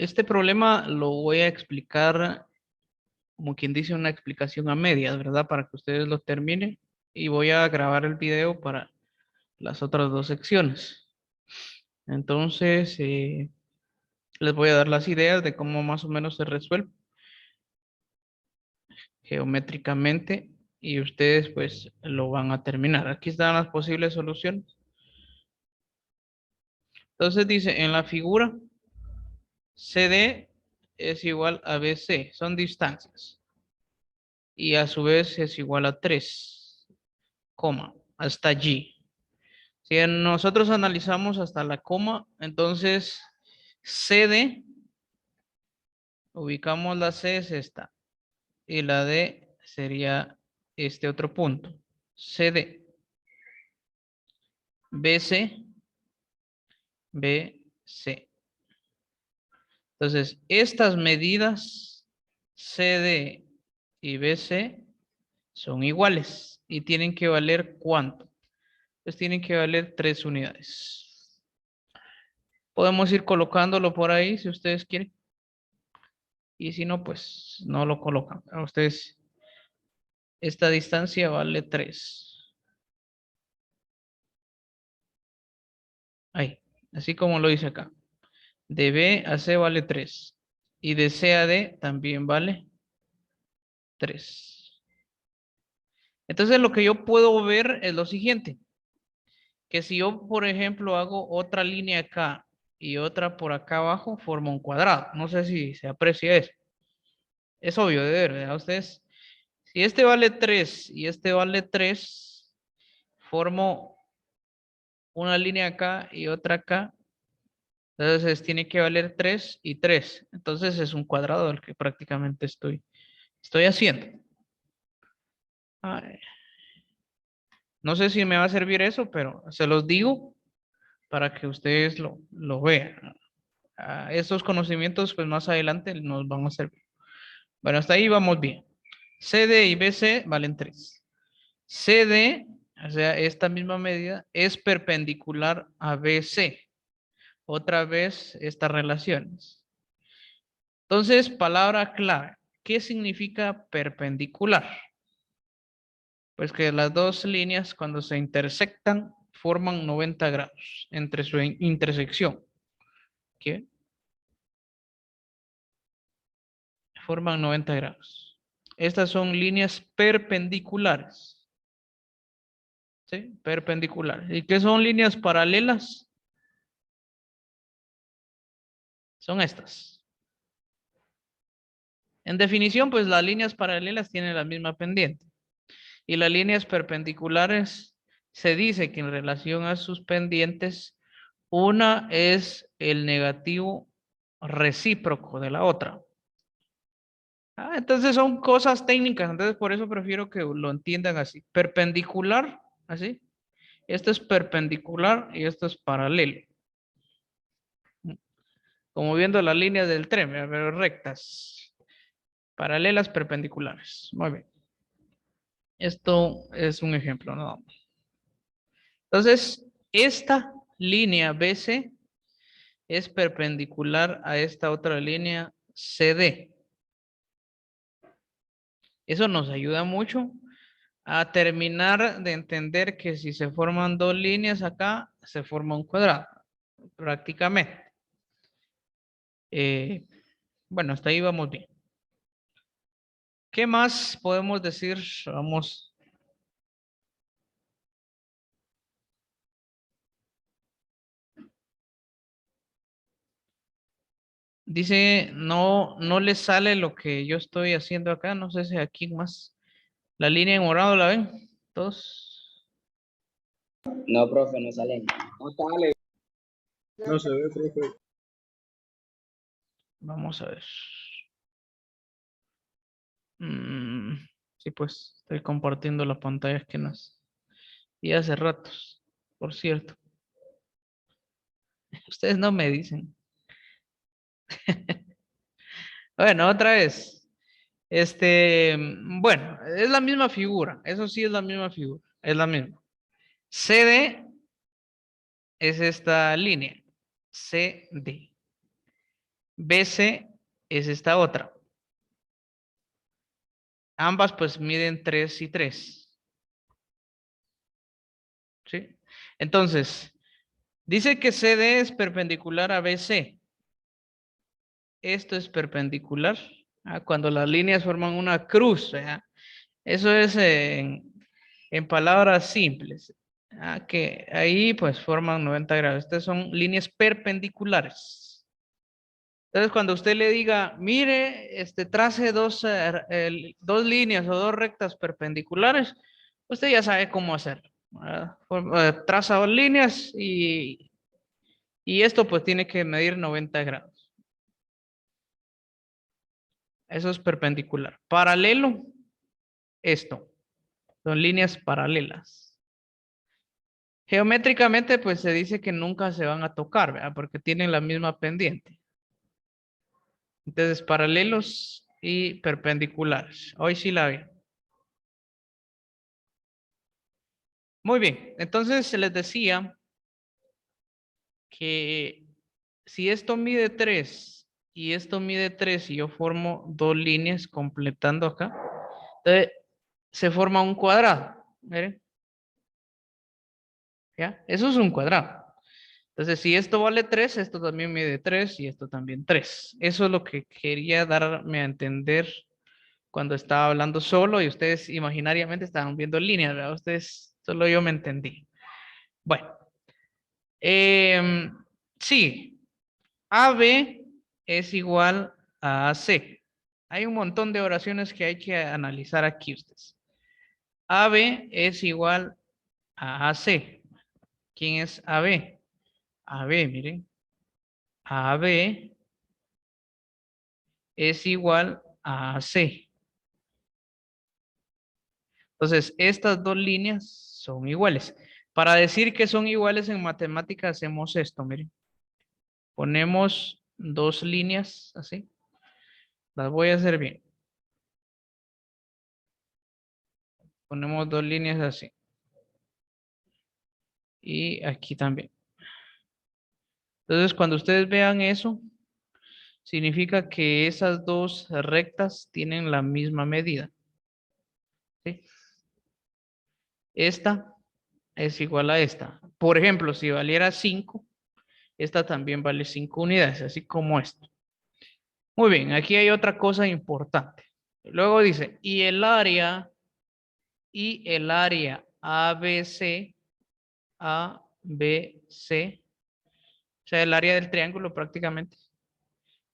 Este problema lo voy a explicar, como quien dice, una explicación a medias, ¿verdad? Para que ustedes lo terminen. Y voy a grabar el video para las otras dos secciones. Entonces, les voy a dar las ideas de cómo más o menos se resuelve geométricamente y ustedes pues lo van a terminar. Aquí están las posibles soluciones. Entonces dice, en la figura, CD es igual a BC, son distancias. Y a su vez es igual a 3, coma, hasta allí. Si nosotros analizamos hasta la coma, entonces CD, ubicamos la C es esta. Y la D sería este otro punto. CD, BC, BC. Entonces, estas medidas CD y BC son iguales y tienen que valer ¿cuánto? Pues tienen que valer 3 unidades. Podemos ir colocándolo por ahí si ustedes quieren. Y si no, pues no lo colocan. A ustedes, esta distancia vale 3. Ahí, así como lo dice acá. De B a C vale 3. Y de C a D también vale 3. Entonces lo que yo puedo ver es lo siguiente. Que si yo, por ejemplo, hago otra línea acá y otra por acá abajo, forma un cuadrado. No sé si se aprecia eso. Es obvio de ver, ¿verdad? Ustedes, si este vale 3 y este vale 3, formo una línea acá y otra acá. Entonces tiene que valer 3 y 3. Entonces es un cuadrado el que prácticamente estoy haciendo. Ay, no sé si me va a servir eso, pero se los digo para que ustedes lo vean. Esos conocimientos, pues más adelante nos van a servir. Bueno, hasta ahí vamos bien. CD y BC valen 3. CD, o sea, esta misma medida, es perpendicular a BC. Otra vez estas relaciones. Entonces, palabra clave. ¿Qué significa perpendicular? Pues que las dos líneas cuando se intersectan forman 90 grados entre su intersección. ¿Qué? Forman 90 grados. Estas son líneas perpendiculares. ¿Sí? Perpendiculares. ¿Y qué son líneas paralelas? Son estas. En definición, pues las líneas paralelas tienen la misma pendiente. Y las líneas perpendiculares se dice que en relación a sus pendientes, una es el negativo recíproco de la otra. Entonces son cosas técnicas, entonces por eso prefiero que lo entiendan así. Perpendicular, así. Esto es perpendicular y esto es paralelo. Como viendo las líneas del tren, pero rectas. Paralelas, perpendiculares. Muy bien. Esto es un ejemplo, ¿no? Entonces, esta línea BC es perpendicular a esta otra línea CD. Eso nos ayuda mucho a terminar de entender que si se forman dos líneas acá, se forma un cuadrado, prácticamente. Bueno, hasta ahí vamos bien. ¿Qué más podemos decir? Vamos. Dice, no le sale lo que yo estoy haciendo acá. No sé si aquí más. La línea en morado, ¿la ven? Todos. No, profe, no sale. No sale. No se ve, profe. Vamos a ver. Sí, pues estoy compartiendo las pantallas que nos... Y hace ratos, por cierto. Ustedes no me dicen. Bueno, otra vez. Bueno, es la misma figura. Eso sí es la misma figura. Es la misma. CD es esta línea. CD. BC es esta otra. Ambas pues miden 3 y 3. ¿Sí? Entonces, dice que CD es perpendicular a BC. Esto es perpendicular cuando las líneas forman una cruz. ¿Verdad? Eso es en palabras simples. Que ahí pues forman 90 grados. Estas son líneas perpendiculares. Entonces, cuando usted le diga, mire, trace dos líneas o dos rectas perpendiculares, usted ya sabe cómo hacerlo. Traza dos líneas y esto pues tiene que medir 90 grados. Eso es perpendicular. Paralelo, esto. Son líneas paralelas. Geométricamente pues se dice que nunca se van a tocar, ¿verdad? Porque tienen la misma pendiente. Entonces, paralelos y perpendiculares. Hoy sí la vi. Muy bien. Entonces, se les decía que si esto mide 3 y esto mide 3 y yo formo dos líneas completando acá, entonces se forma un cuadrado. Miren. ¿Ya? Eso es un cuadrado. Entonces, si esto vale 3, esto también mide 3 y esto también 3. Eso es lo que quería darme a entender cuando estaba hablando solo y ustedes imaginariamente estaban viendo líneas, ¿verdad? Ustedes, solo yo me entendí. Bueno, sí, AB es igual a AC. Hay un montón de oraciones que hay que analizar aquí ustedes. AB es igual a AC. ¿Quién es AB? AB, miren. AB es igual a AC. Entonces, estas dos líneas son iguales. Para decir que son iguales en matemáticas hacemos esto, miren. Ponemos dos líneas así. Las voy a hacer bien. Ponemos dos líneas así. Y aquí también. Entonces, cuando ustedes vean eso, significa que esas dos rectas tienen la misma medida. ¿Sí? Esta es igual a esta. Por ejemplo, si valiera 5, esta también vale 5 unidades, así como esto. Muy bien, aquí hay otra cosa importante. Luego dice, y el área ABC, ABC, o sea, el área del triángulo prácticamente.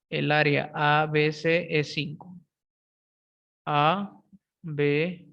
El área ABC es 5. ABC.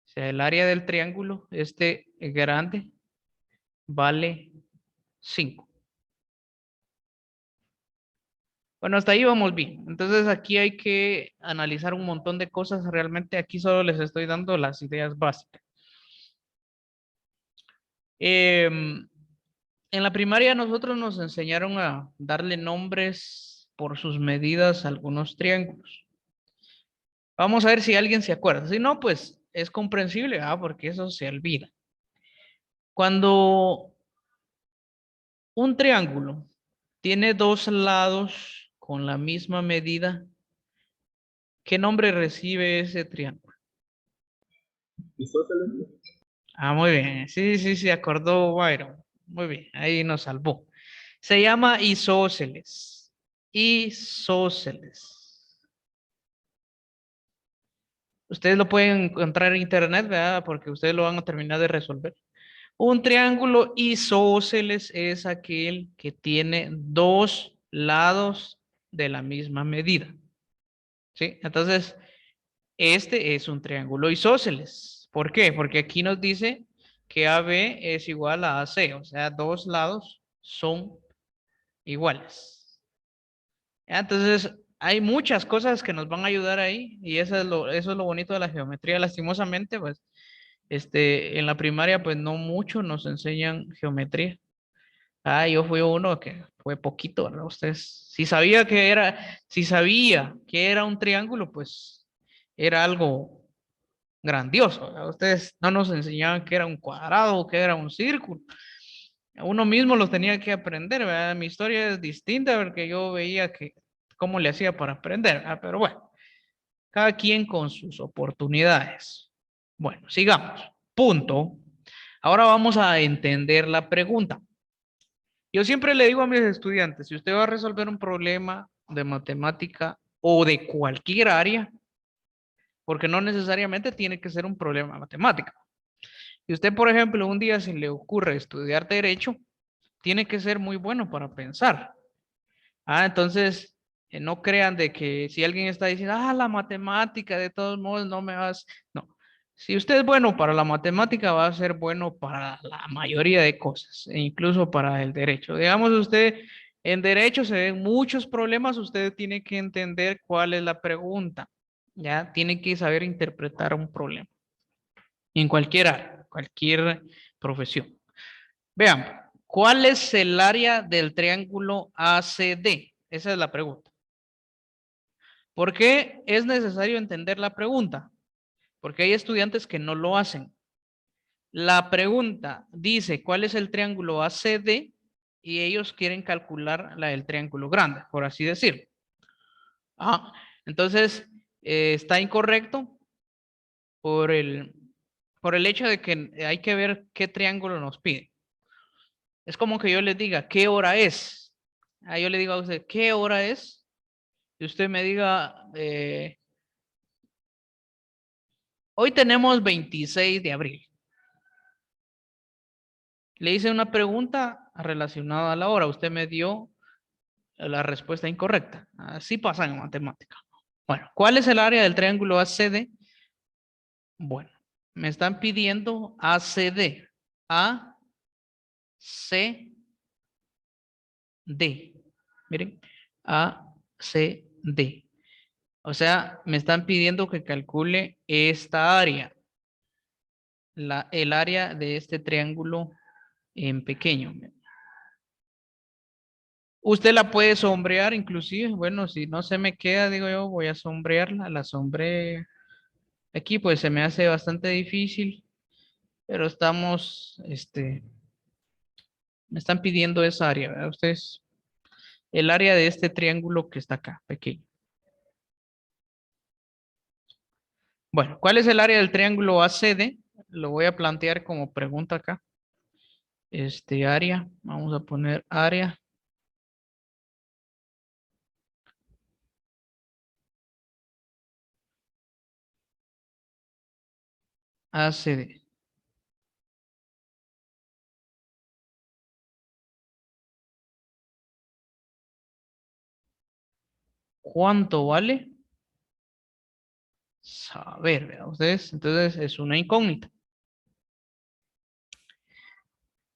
O sea, el área del triángulo, este grande, vale 5. Bueno, hasta ahí vamos bien. Entonces aquí hay que analizar un montón de cosas. Realmente aquí solo les estoy dando las ideas básicas. En la primaria nosotros nos enseñaron a darle nombres por sus medidas a algunos triángulos. Vamos a ver si alguien se acuerda. Si no, pues es comprensible, porque eso se olvida. Cuando un triángulo tiene dos lados con la misma medida, ¿qué nombre recibe ese triángulo? Isósceles. Muy bien. Sí, sí, se acordó Byron. Muy bien, ahí nos salvó. Se llama isósceles. Isósceles. Ustedes lo pueden encontrar en internet, ¿verdad? Porque ustedes lo van a terminar de resolver. Un triángulo isósceles es aquel que tiene dos lados de la misma medida. ¿Sí? Entonces, este es un triángulo isósceles. ¿Por qué? Porque aquí nos dice que AB es igual a AC, o sea, dos lados son iguales. Entonces, hay muchas cosas que nos van a ayudar ahí y eso es lo bonito de la geometría. Lastimosamente, pues, en la primaria, pues no mucho nos enseñan geometría. Yo fui uno que fue poquito, ¿verdad? Ustedes, si sabía que era un triángulo, pues era algo grandioso, ¿verdad? Ustedes no nos enseñaban que era un cuadrado o que era un círculo. Uno mismo los tenía que aprender, ¿verdad? Mi historia es distinta porque yo veía que cómo le hacía para aprender, ¿verdad? Pero bueno, cada quien con sus oportunidades. Bueno, sigamos. Punto. Ahora vamos a entender la pregunta. Yo siempre le digo a mis estudiantes, si usted va a resolver un problema de matemática o de cualquier área, porque no necesariamente tiene que ser un problema matemático. Si usted, por ejemplo, un día se le ocurre estudiar derecho, tiene que ser muy bueno para pensar. Entonces, no crean de que si alguien está diciendo, la matemática, de todos modos, no me vas. No. Si usted es bueno para la matemática, va a ser bueno para la mayoría de cosas, e incluso para el derecho. Digamos, usted en derecho se ven muchos problemas, usted tiene que entender cuál es la pregunta. Ya tiene que saber interpretar un problema en cualquier área, cualquier profesión. Veamos, ¿cuál es el área del triángulo ACD? Esa es la pregunta. ¿Por qué es necesario entender la pregunta? Porque hay estudiantes que no lo hacen. La pregunta dice, ¿cuál es el triángulo ACD? Y ellos quieren calcular la del triángulo grande, por así decirlo. Entonces, está incorrecto por el hecho de que hay que ver qué triángulo nos pide. Es como que yo les diga, ¿qué hora es? Yo le digo a usted, ¿qué hora es? Y usted me diga, hoy tenemos 26 de abril. Le hice una pregunta relacionada a la hora. Usted me dio la respuesta incorrecta. Así pasa en matemática. Bueno, ¿cuál es el área del triángulo ACD? Bueno, me están pidiendo ACD. ACD. Miren, ACD. O sea, me están pidiendo que calcule esta área. El área de este triángulo en pequeño. Usted la puede sombrear inclusive. Bueno, si no se me queda, digo yo, voy a sombrearla. La sombré aquí, pues se me hace bastante difícil. Pero estamos, me están pidiendo esa área, ¿verdad? Ustedes, el área de este triángulo que está acá, pequeño. Bueno, ¿cuál es el área del triángulo ACD? Lo voy a plantear como pregunta acá. Área, vamos a poner área. ACD. ¿Cuánto vale? Saber, ¿verdad? Ustedes, entonces es una incógnita.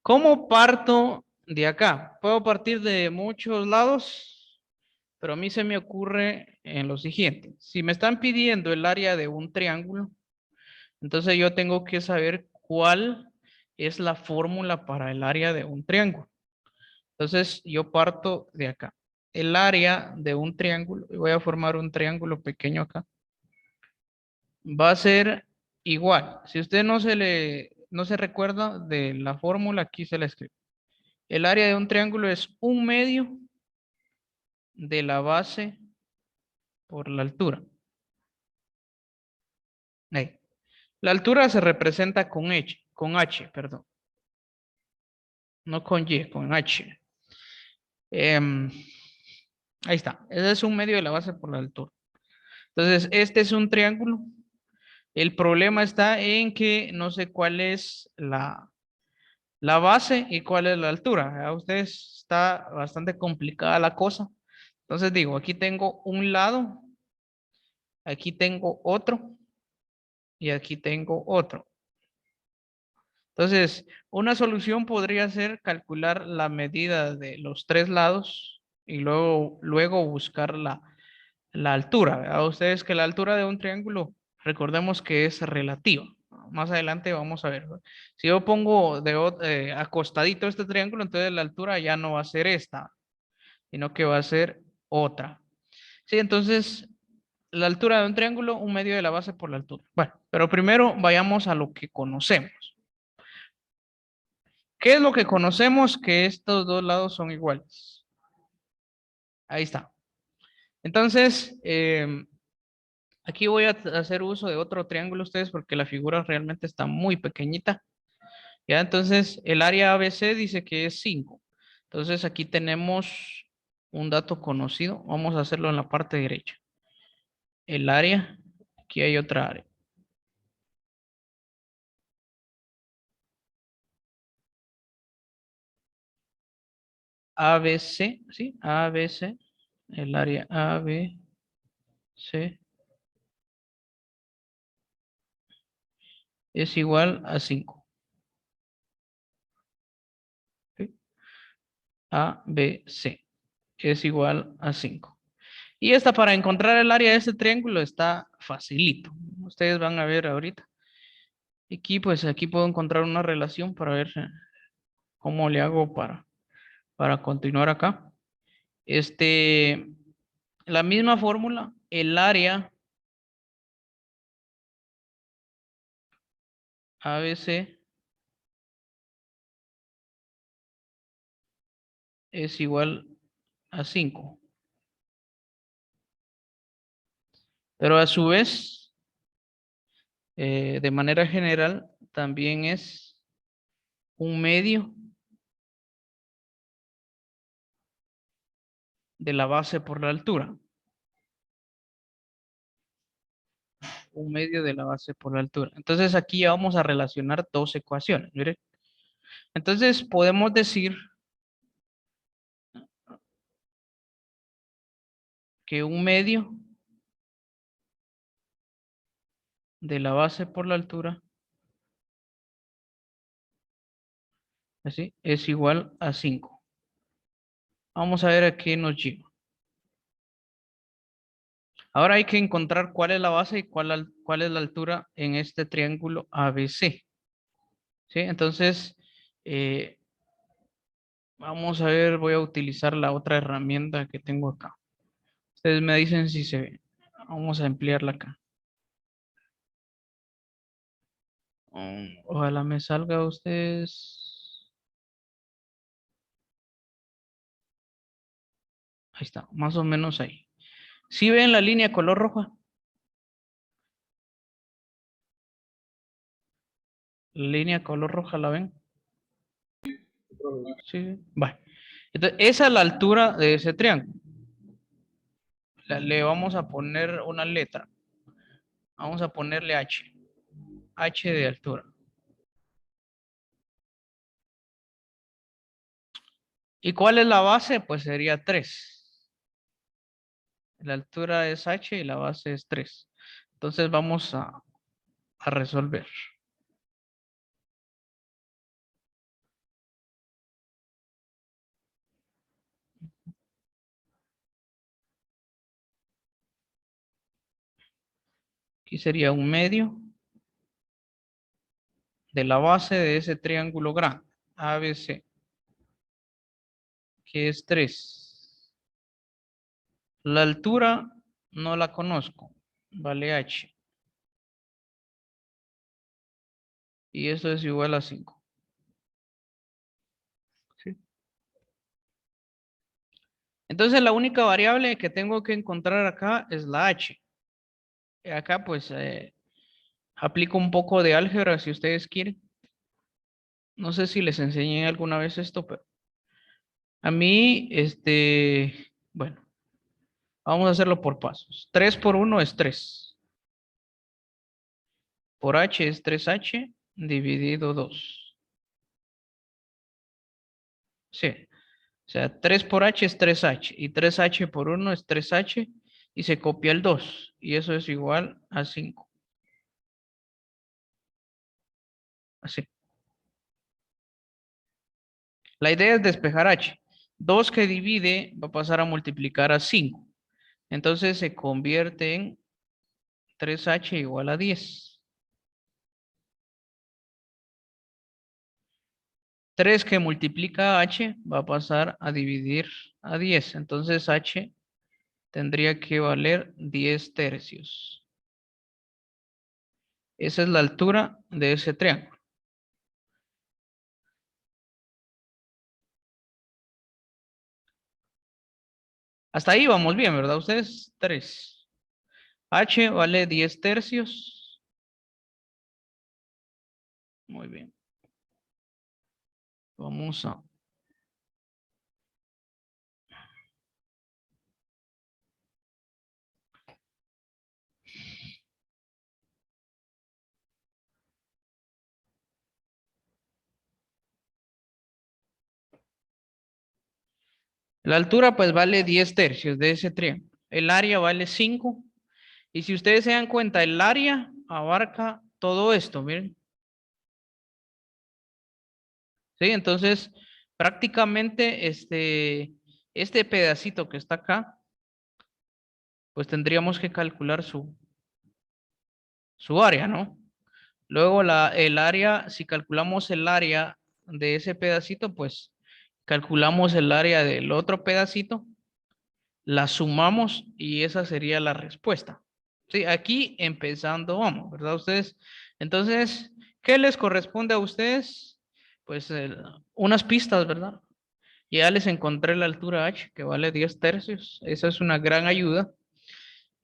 ¿Cómo parto de acá? Puedo partir de muchos lados, pero a mí se me ocurre en lo siguiente. Si me están pidiendo el área de un triángulo, entonces yo tengo que saber cuál es la fórmula para el área de un triángulo. Entonces yo parto de acá. El área de un triángulo, y voy a formar un triángulo pequeño acá, va a ser igual. Si usted no se recuerda de la fórmula, aquí se la escribo. El área de un triángulo es 1/2 de la base por la altura. Ahí. La altura se representa con H, perdón. No con Y, con H. Ahí está. Ese es 1/2 de la base por la altura. Entonces, este es un triángulo. El problema está en que no sé cuál es la base y cuál es la altura. A ustedes está bastante complicada la cosa. Entonces digo, aquí tengo un lado, aquí tengo otro y aquí tengo otro. Entonces, una solución podría ser calcular la medida de los tres lados y luego buscar la altura. ¿Verdad? Ustedes que la altura de un triángulo, recordemos que es relativa. Más adelante vamos a ver. ¿Verdad? Si yo pongo acostadito este triángulo, entonces la altura ya no va a ser esta, sino que va a ser otra. Sí, entonces la altura de un triángulo, 1/2 de la base por la altura. Bueno, pero primero vayamos a lo que conocemos. ¿Qué es lo que conocemos que estos dos lados son iguales? Ahí está. Entonces, aquí voy a hacer uso de otro triángulo ustedes porque la figura realmente está muy pequeñita. Ya, entonces el área ABC dice que es 5. Entonces aquí tenemos un dato conocido. Vamos a hacerlo en la parte derecha. El área, aquí hay otra área. ABC, ¿sí? ABC, el área ABC es igual a 5. ¿Sí? ABC es igual a 5. Y esta para encontrar el área de este triángulo está facilito. Ustedes van a ver ahorita. Aquí pues aquí puedo encontrar una relación para ver cómo le hago para continuar acá. La misma fórmula, el área ABC es igual a 5. Pero a su vez, de manera general, también es un medio de la base por la altura. Un medio de la base por la altura. Entonces aquí ya vamos a relacionar dos ecuaciones. Mire. Entonces podemos decir que un medio de la base por la altura así, es igual a 5. Vamos a ver a qué nos lleva. Ahora hay que encontrar cuál es la base y cuál es la altura en este triángulo ABC. ¿Sí? Entonces, eh, vamos a ver, voy a utilizar la otra herramienta que tengo acá. Ustedes me dicen si se ve. Vamos a emplearla acá. Ojalá me salga a ustedes. Ahí está, más o menos ahí. ¿Sí ven la línea color roja? La línea color roja, ¿la ven? Sí. Vale. Entonces, esa es la altura de ese triángulo. Le vamos a poner una letra. Vamos a ponerle H. H de altura. ¿Y cuál es la base? Pues sería 3. La altura es H y la base es 3. Entonces vamos a resolver. Aquí sería un medio de la base de ese triángulo grande, ABC, que es 3. La altura no la conozco, vale H. Y eso es igual a 5. ¿Sí? Entonces la única variable que tengo que encontrar acá es la H. Acá pues aplico un poco de álgebra si ustedes quieren. No sé si les enseñé alguna vez esto, pero a mí, bueno, vamos a hacerlo por pasos. 3 por 1 es 3. Por H es 3H dividido 2. Sí, o sea, 3 por H es 3H y 3H por 1 es 3H y se copia el 2 y eso es igual a 5. Así. La idea es despejar H. 2 que divide va a pasar a multiplicar a 5. Entonces se convierte en 3H igual a 10. 3 que multiplica H va a pasar a dividir a 10. Entonces H tendría que valer 10 tercios. Esa es la altura de ese triángulo. Hasta ahí vamos bien, ¿verdad? Ustedes 3. H vale 10 tercios. Muy bien. Vamos a... La altura pues vale 10 tercios de ese triángulo. El área vale 5. Y si ustedes se dan cuenta, el área abarca todo esto, miren. Sí, entonces prácticamente este pedacito que está acá, pues tendríamos que calcular su área, ¿no? Luego el área, si calculamos el área de ese pedacito, pues calculamos el área del otro pedacito, la sumamos y esa sería la respuesta. Sí, aquí empezando vamos, ¿verdad? Ustedes, entonces, ¿qué les corresponde a ustedes? Pues unas pistas, ¿verdad? Ya les encontré la altura H, que vale 10 tercios. Esa es una gran ayuda.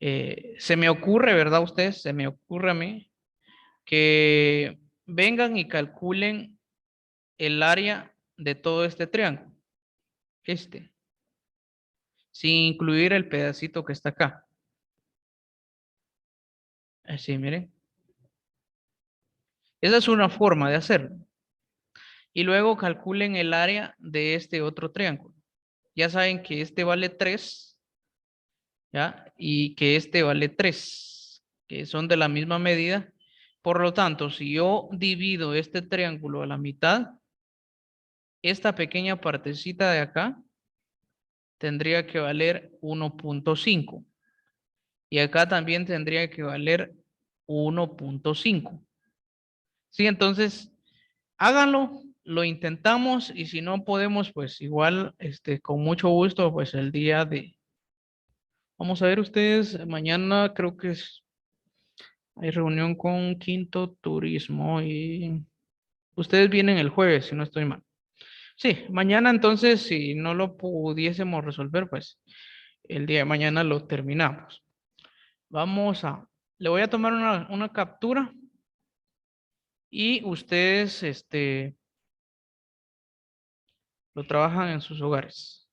Se me ocurre, ¿verdad? Ustedes, se me ocurre a mí que vengan y calculen el área de todo este triángulo. Sin incluir el pedacito que está acá. Así, miren. Esa es una forma de hacerlo. Y luego calculen el área de este otro triángulo. Ya saben que este vale 3, ¿ya? Y que este vale 3, que son de la misma medida. Por lo tanto, si yo divido este triángulo a la mitad, esta pequeña partecita de acá tendría que valer 1.5. Y acá también tendría que valer 1.5. Sí, entonces háganlo, lo intentamos y si no podemos, pues igual, con mucho gusto, pues el día de, vamos a ver ustedes, mañana creo que hay reunión con Quinto Turismo y ustedes vienen el jueves, si no estoy mal. Sí, mañana entonces, si no lo pudiésemos resolver, pues el día de mañana lo terminamos. Le voy a tomar una captura y ustedes, lo trabajan en sus hogares.